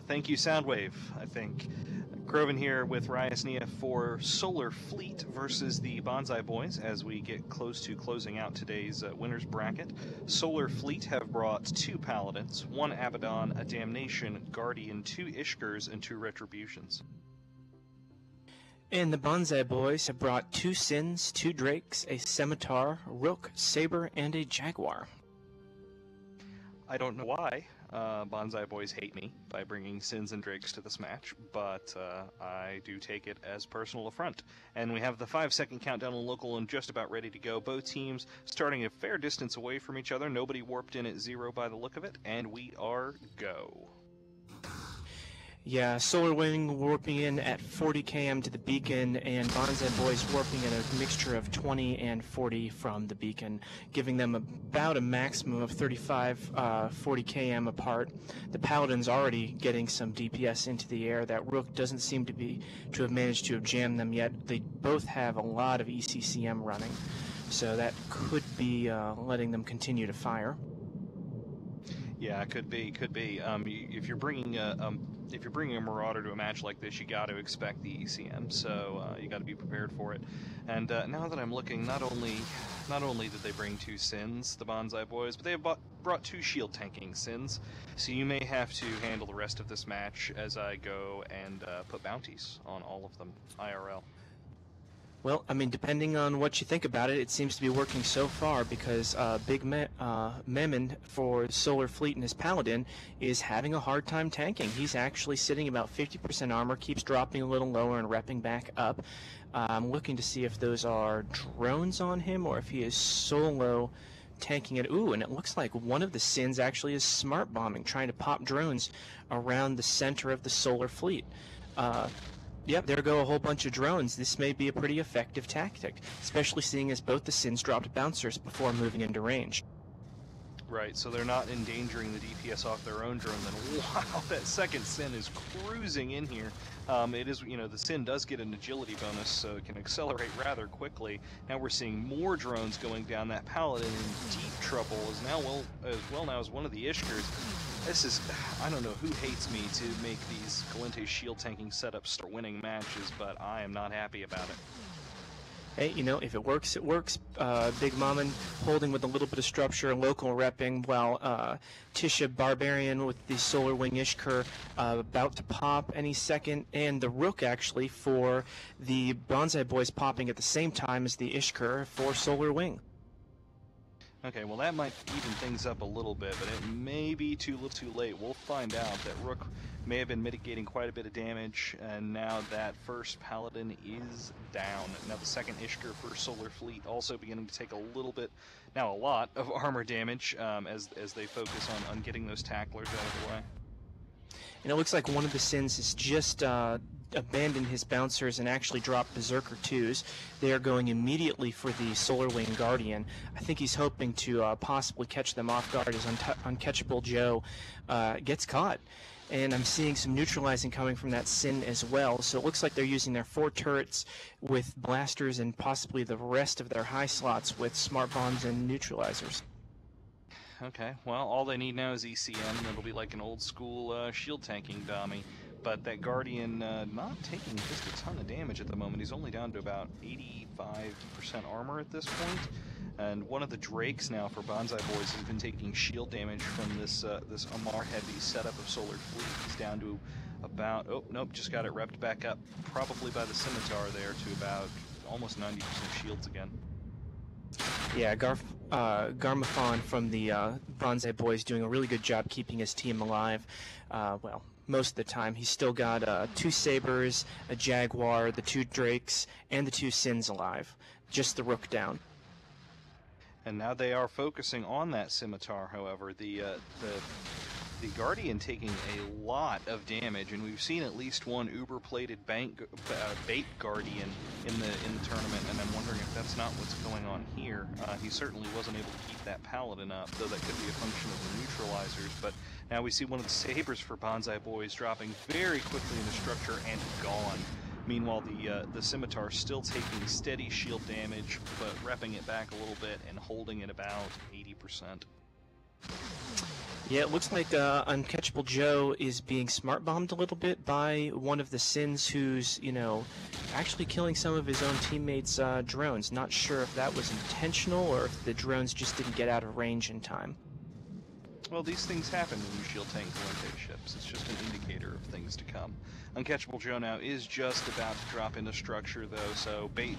Thank you, Soundwave. I think Groven here with Ryasnia for Solar Fleet versus the Banzai Boys as we get close to closing out today's winner's bracket. Solar Fleet have brought 2 Paladins, 1 Abaddon, a Damnation, Guardian, 2 Ishkars, and 2 Retributions. And the Banzai Boys have brought 2 Sins, 2 Drakes, a Scimitar, Rook, Saber, and a Jaguar. I don't know why Banzai Boys hate me by bringing Sins and Drakes to this match, but I do take it as personal affront. And we have the 5-second countdown on local and just about ready to go. Both teams starting a fair distance away from each other. Nobody warped in at 0 by the look of it, and we are go. Yeah, Solar Wing warping in at 40 km to the beacon, and Banzai Boys warping in a mixture of 20 and 40 from the beacon, giving them about a maximum of 35, 40 km apart. The Paladin's already getting some DPS into the air. That Rook doesn't seem to have managed to have jammed them yet. They both have a lot of ECCM running, so that could be letting them continue to fire. Yeah, it could be. If you're bringing a Marauder to a match like this, you got to expect the ECM, so you got to be prepared for it. And now that I'm looking, not only did they bring 2 Sins, the Banzai Boys, but they have brought 2 shield tanking Sins. So you may have to handle the rest of this match as I go and put bounties on all of them IRL. Well, I mean, depending on what you think about it, it seems to be working so far because Big Memon for Solar Fleet and his Paladin is having a hard time tanking. He's actually sitting about 50% armor, keeps dropping a little lower and repping back up. I'm looking to see if those are drones on him or if he is solo tanking it. Ooh, and it looks like one of the Sins actually is smart bombing, trying to pop drones around the center of the Solar Fleet. Yep, there go a whole bunch of drones. This may be a pretty effective tactic, especially seeing as both the Sins dropped bouncers before moving into range. Right, so they're not endangering the DPS off their own drone. Then, wow, that second Sin is cruising in here. It is, the Sin does get an agility bonus, so it can accelerate rather quickly. Now we're seeing more drones going down. That Paladin in deep trouble as well now as one of the Ishkars. This is, I don't know who hates me to make these Galente shield tanking setups start winning matches, but I am not happy about it. Hey, if it works, it works. Big Mammon holding with a little bit of structure, local repping, while Tisha Barbarian with the Solar Wing Ishkar about to pop any second, and the Rook actually for the Banzai Boys popping at the same time as the Ishkar for Solar Wing. Okay, well that might even things up a little bit, but it may be too late. We'll find out. That Rook may have been mitigating quite a bit of damage, and now that first Paladin is down. Now the second Ishkar for Solar Fleet also beginning to take a lot of armor damage as they focus on getting those tacklers out of the way. And it looks like one of the Sins has just abandoned his bouncers and actually dropped Berserker 2s. They are going immediately for the Solar Wing Guardian. I think he's hoping to possibly catch them off guard as Uncatchable Joe gets caught. And I'm seeing some neutralizing coming from that Sin as well. So it looks like they're using their 4 turrets with blasters and possibly the rest of their high slots with smart bombs and neutralizers. Okay, well, all they need now is ECM, and it'll be like an old-school shield tanking dummy. But that Guardian not taking just a ton of damage at the moment. He's only down to about 85% armor at this point. And one of the Drakes now for Banzai Boys has been taking shield damage from this Amar-heavy setup of Solar Fleet. He's down to about, oh, nope, just got it repped back up, probably by the Scimitar there, to about almost 90% shields again. Yeah, Garmafon from the Banzai Boys doing a really good job keeping his team alive. Well, most of the time. He's still got 2 Sabers, a Jaguar, the 2 Drakes, and the 2 Sins alive. Just the Rook down. And now they are focusing on that Scimitar, however. The Guardian taking a lot of damage, and we've seen at least one uber-plated bait Guardian in the tournament, and I'm wondering if that's not what's going on here. He certainly wasn't able to keep that Paladin up, though that could be a function of the neutralizers, but now we see one of the Sabers for Banzai Boys dropping very quickly into structure and gone. Meanwhile, the Scimitar still taking steady shield damage, but repping it back a little bit and holding it about 80%. Yeah, it looks like Uncatchable Joe is being smart bombed a little bit by one of the Sins who's, actually killing some of his own teammates' drones. Not sure if that was intentional or if the drones just didn't get out of range in time. Well, these things happen when you shield tank Valente ships. It's just an indicator of things to come. Uncatchable Joe now is just about to drop into structure, though, so bait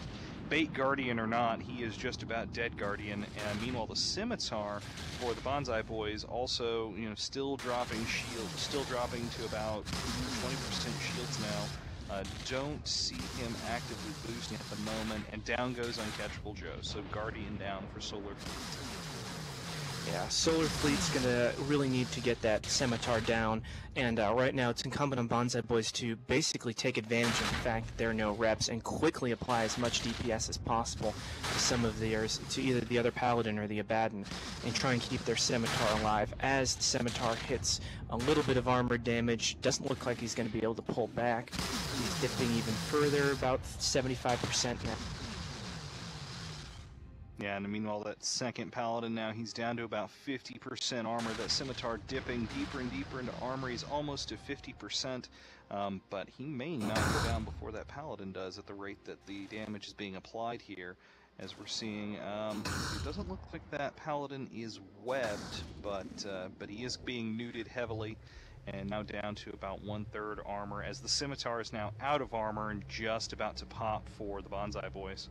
Guardian or not, he is just about dead Guardian. And meanwhile, the Scimitar for the Banzai boys also, still dropping to about 20% shields now. Don't see him actively boosting at the moment, and down goes Uncatchable Joe. So Guardian down for Solar Fleet. Yeah, Solar Fleet's going to really need to get that Scimitar down, and right now it's incumbent on Banzai Boys to basically take advantage of the fact that there are no reps and quickly apply as much DPS as possible to some of theirs, to either the other Paladin or the Abaddon, and try and keep their Scimitar alive. As the Scimitar hits a little bit of armor damage, doesn't look like he's going to be able to pull back. He's dipping even further, about 75% now. Yeah, and meanwhile, that second Paladin now, he's down to about 50% armor. That Scimitar dipping deeper and deeper into armor. He's almost to 50%, but he may not go down before that Paladin does at the rate that the damage is being applied here. As we're seeing, it doesn't look like that Paladin is webbed, but he is being nuded heavily, and now down to about 1/3 armor, as the Scimitar is now out of armor and just about to pop for the Banzai boys.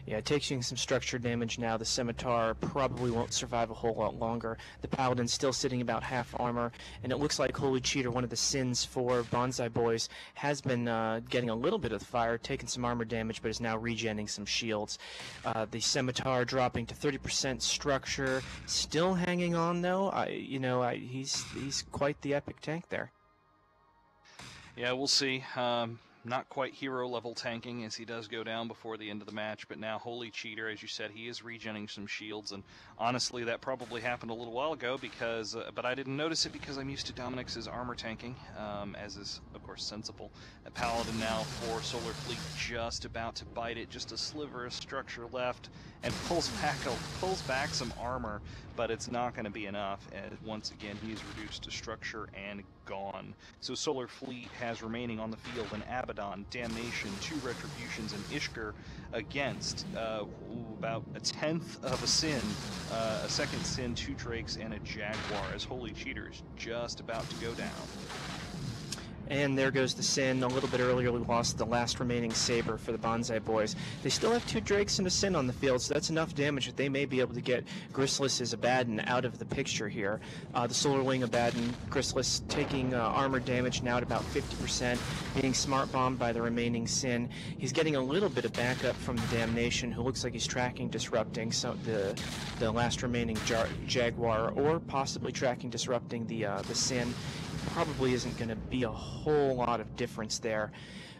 Yeah, taking some structure damage now. The Scimitar probably won't survive a whole lot longer. The Paladin's still sitting about half armor, and it looks like Holy Cheater, one of the Sins for Banzai Boys, has been getting a little bit of the fire, taking some armor damage, but is now regenning some shields. The Scimitar dropping to 30% structure, still hanging on though. He's quite the epic tank there. Yeah, we'll see. Not quite hero level tanking as he does go down before the end of the match, but now Holy Cheater, as you said, he is regenning some shields, and honestly that probably happened a little while ago because, but I didn't notice it because I'm used to Dominic's armor tanking, as is of course sensible. A Paladin now for Solar Fleet just about to bite it, just a sliver of structure left, and pulls back some armor, but it's not going to be enough, as once again he is reduced to structure and gone. So Solar Fleet has remaining on the field an Abaddon, Damnation, 2 Retributions, and Ishkur against about a tenth of a Sin, a second Sin, 2 Drakes, and a Jaguar, as Holy Cheater's just about to go down. And there goes the Sin. A little bit earlier, we lost the last remaining Saber for the Banzai Boys. They still have 2 Drakes and a Sin on the field, so that's enough damage that they may be able to get Gristlis' Abaddon out of the picture here. The Solar Wing Abaddon, Gristlis taking armor damage now at about 50%, being smart bombed by the remaining Sin. He's getting a little bit of backup from the Damnation, who looks like he's tracking disrupting the last remaining Jaguar, or possibly tracking disrupting the Sin. Probably isn't going to be a whole lot of difference there.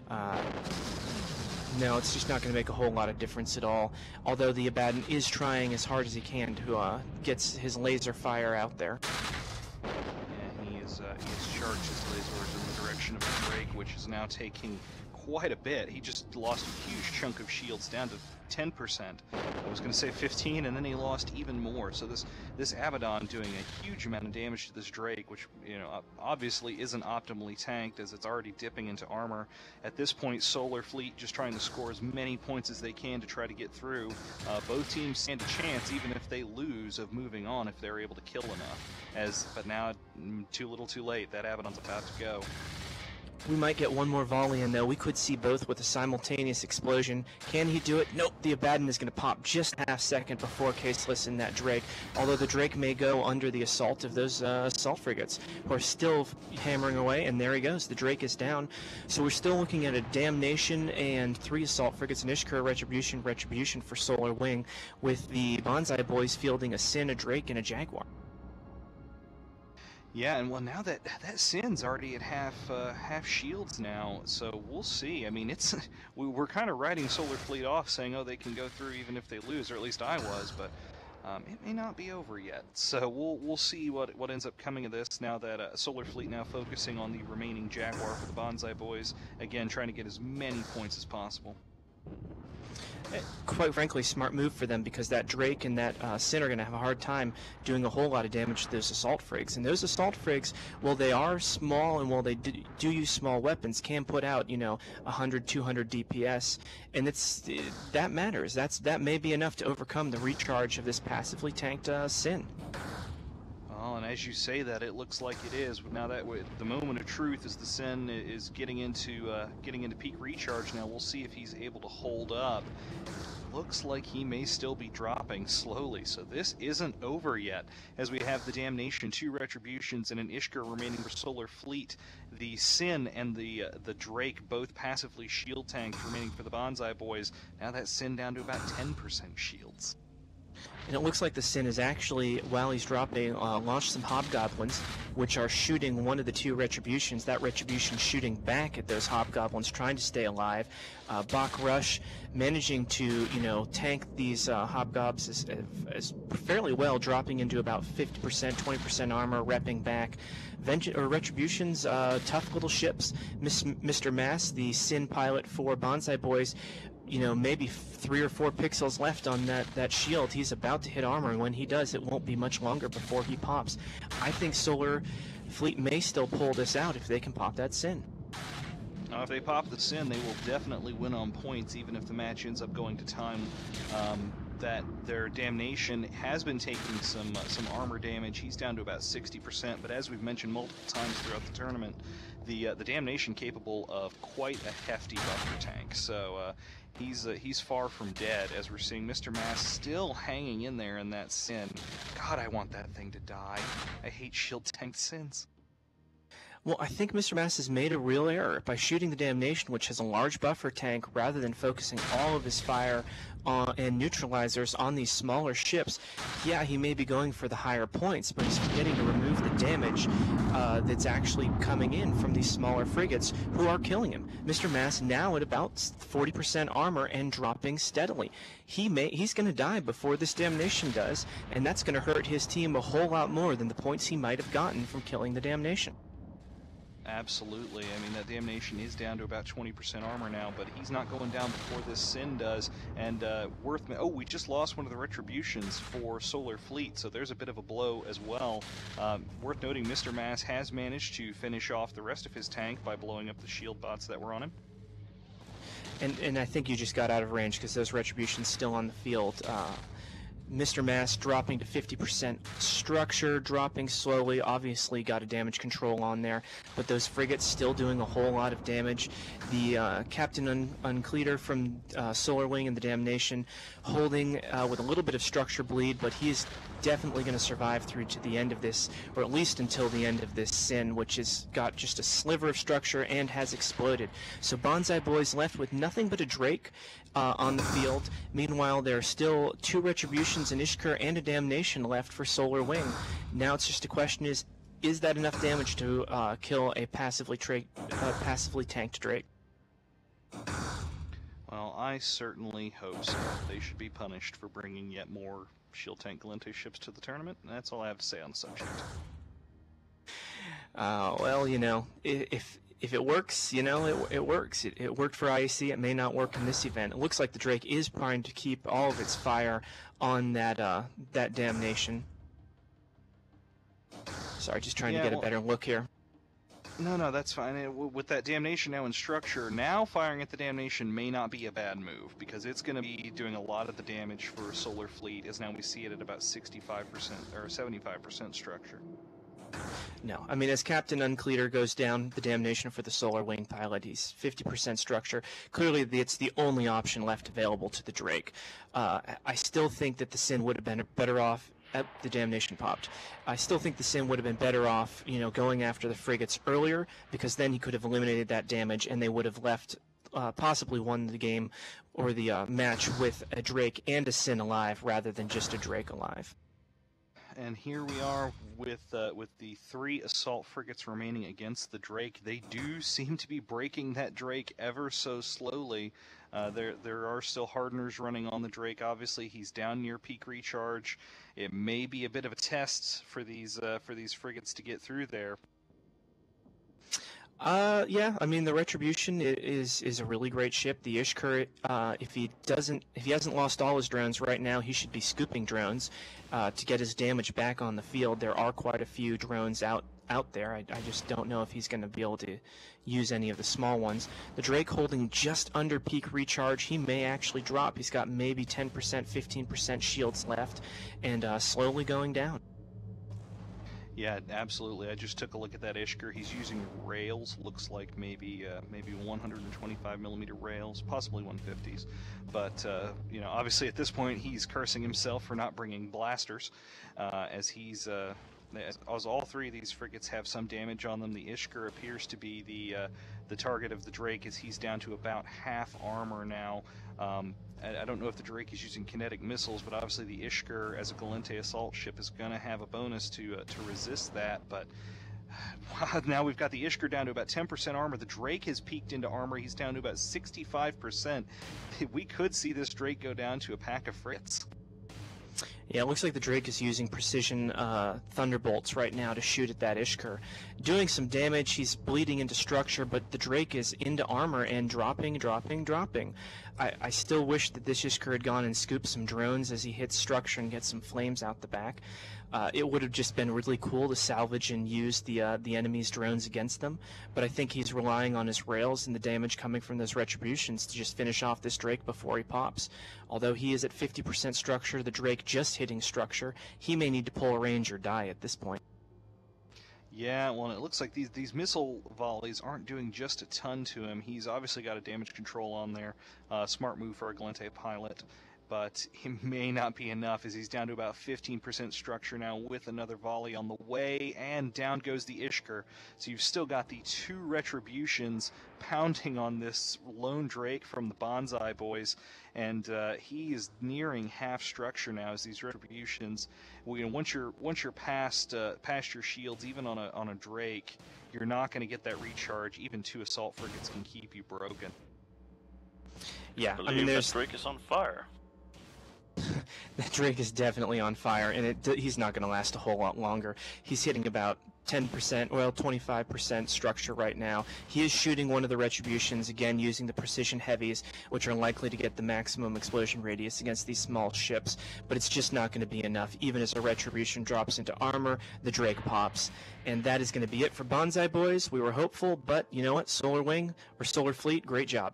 No, it's just not going to make a whole lot of difference at all. Although the Abaddon is trying as hard as he can to get his laser fire out there. Yeah, he is charged his lasers in the direction of the Drake, which is now taking quite a bit. He just lost a huge chunk of shields, down to 10%. I was going to say 15, and then he lost even more. So this Abaddon doing a huge amount of damage to this Drake, which obviously isn't optimally tanked, as it's already dipping into armor. At this point, Solar Fleet just trying to score as many points as they can to try to get through. Both teams stand a chance, even if they lose, of moving on if they're able to kill enough. But now, too little, too late. That Abaddon's about to go. We might get one more volley in, though. We could see both with a simultaneous explosion. Can he do it? Nope. The Abaddon is going to pop just half second before Caseless in that Drake, although the Drake may go under the assault of those assault frigates, who are still hammering away, and there he goes. The Drake is down. So we're still looking at a Damnation and 3 assault frigates, an Ishkur, Retribution for Solar Wing, with the Banzai Boys fielding a Sin, a Drake, and a Jaguar. Yeah, and well, now that Sin's already at half shields now, so we'll see. I mean, we're kind of writing Solar Fleet off, saying, oh, they can go through even if they lose, or at least I was, but it may not be over yet. So we'll see what ends up coming of this. Now that Solar Fleet now focusing on the remaining Jaguar for the Banzai Boys, again trying to get as many points as possible. Quite frankly, smart move for them, because that Drake and that Sin are going to have a hard time doing a whole lot of damage to those assault frigs. And those assault frigs, while they are small and while they do use small weapons, can put out 100, 200 DPS, and that matters. That may be enough to overcome the recharge of this passively tanked Sin. Well, and as you say that, it looks like it is. Now that the moment of truth is the Sin is getting into peak recharge. Now we'll see if he's able to hold up. Looks like he may still be dropping slowly, so this isn't over yet. As we have the Damnation, 2 Retributions, and an Ishkur remaining for Solar Fleet. The Sin and the Drake both passively shield tanked remaining for the Banzai boys. Now that Sin down to about 10% shields. And it looks like the Sin is actually, while he's dropping, launched some Hobgoblins, which are shooting one of the 2 Retributions. That Retribution shooting back at those Hobgoblins, trying to stay alive. Bach Rush managing to, tank these Hobgobs as fairly well, dropping into about 50%, 20% armor, repping back. Retribution's tough little ships. Mr. Mass, the Sin pilot for Banzai boys, maybe 3 or 4 pixels left on that shield. He's about to hit armor, and when he does, it won't be much longer before he pops. I think Solar Fleet may still pull this out if they can pop that Sin. If they pop the Sin, they will definitely win on points, even if the match ends up going to time. That their Damnation has been taking some armor damage. He's down to about 60%, but as we've mentioned multiple times throughout the tournament, the Damnation capable of quite a hefty buffer tank. So he's far from dead, as we're seeing Mr. Mass still hanging in there in that Sin. God, I want that thing to die. I hate shield tanked Sins. Well, I think Mr. Mass has made a real error by shooting the Damnation, which has a large buffer tank, rather than focusing all of his fire and neutralizers on these smaller ships. Yeah, he may be going for the higher points, but he's forgetting to remove the damage that's actually coming in from these smaller frigates who are killing him. Mr. Mass now at about 40% armor and dropping steadily. He's going to die before this Damnation does, and that's going to hurt his team a whole lot more than the points he might have gotten from killing the Damnation. Absolutely. I mean, that Damnation is down to about 20% armor now, but he's not going down before this Sin does. And we just lost one of the Retributions for Solar Fleet, so there's a bit of a blow as well. Worth noting, Mr. Mass has managed to finish off the rest of his tank by blowing up the shield bots that were on him. And I think you just got out of range because those Retributions still on the field. Mr. Mass dropping to 50% structure, dropping slowly, obviously got a damage control on there, but those frigates still doing a whole lot of damage. The Captain Uncleater from Solar Wing and the Damnation holding with a little bit of structure bleed, but he is definitely going to survive through to the end of this, or at least until the end of this Sin, which has got just a sliver of structure and has exploded. So Banzai boys left with nothing but a Drake on the field. Meanwhile, there are still 2 Retributions, an Ishkur, and a Damnation left for Solar Wing. Now it's just a question is that enough damage to kill a passively tanked Drake? Well, I certainly hope so. They should be punished for bringing yet more shield tank Galente ships to the tournament, and that's all I have to say on the subject. Well, if it works, it works. It worked for IAC. It may not work in this event. It looks like the Drake is trying to keep all of its fire on that Damnation. Sorry, just trying to get a better look here. No, that's fine. With that Damnation now in structure, now firing at the Damnation may not be a bad move, because it's going to be doing a lot of the damage for Solar Fleet, as now we see it at about 65% or 75% structure. No, I mean, as Captain Uncleater goes down, the Damnation for the Solar Wing pilot, he's 50% structure. Clearly, it's the only option left available to the Drake. I still think that the Sin would have been better off. The Damnation popped. I still think the Sin would have been better off, going after the frigates earlier, because then he could have eliminated that damage, and they would have left, possibly won the game or the match with a Drake and a Sin alive, rather than just a Drake alive. And here we are with the 3 assault frigates remaining against the Drake. They do seem to be breaking that Drake ever so slowly. There are still hardeners running on the Drake. Obviously, he's down near peak recharge. It may be a bit of a test for these frigates to get through there. Yeah. I mean, the Retribution is a really great ship. The Ishkur, if he hasn't lost all his drones right now, he should be scooping drones to get his damage back on the field. There are quite a few drones out there. I just don't know if he's going to be able to use any of the small ones. The Drake holding just under peak recharge. He may actually drop. He's got maybe 10%, 15% shields left, and slowly going down. Yeah, absolutely. I just took a look at that Ishkur. He's using rails. Looks like maybe 125 millimeter rails, possibly 150s. But obviously at this point he's cursing himself for not bringing blasters, as all three of these frigates have some damage on them. The Ishkur appears to be the target of the Drake, as he's down to about half armor now. I don't know if the Drake is using kinetic missiles, but obviously the Ishkur, as a Galente assault ship, is going to have a bonus to resist that. But now we've got the Ishkur down to about 10% armor. The Drake has peaked into armor. He's down to about 65%. We could see this Drake go down to a pack of Fritz. Yeah, it looks like the Drake is using precision thunderbolts right now to shoot at that Ishkur. Doing some damage, he's bleeding into structure, but the Drake is into armor and dropping. I still wish that this Ishkur had gone and scooped some drones as he hits structure and gets some flames out the back. It would have just been really cool to salvage and use the enemy's drones against them, but I think he's relying on his rails and the damage coming from those Retributions to just finish off this Drake before he pops. Although he is at 50% structure, the Drake just hitting structure, he may need to pull a range or die at this point. Yeah, well, it looks like these missile volleys aren't doing just a ton to him. He's obviously got a damage control on there. Smart move for a Galente pilot. But it may not be enough, as he's down to about 15% structure now with another volley on the way, and down goes the Ishkur. So you've still got the two Retributions pounding on this lone Drake from the Banzai boys, and he is nearing half structure now as these Retributions. Well, once you're past your shields, even on a Drake, you're not going to get that recharge. Even two assault frigates can keep you broken. Yeah, I mean, that Drake is on fire. That Drake is definitely on fire, and he's not going to last a whole lot longer. He's hitting about 10%, well, 25% structure right now. He is shooting one of the Retributions, again using the precision heavies, which are likely to get the maximum explosion radius against these small ships, but it's just not going to be enough. Even as a Retribution drops into armor, the Drake pops. And that is going to be it for Banzai boys. We were hopeful, but you know what? Solar Wing or Solar Fleet, great job.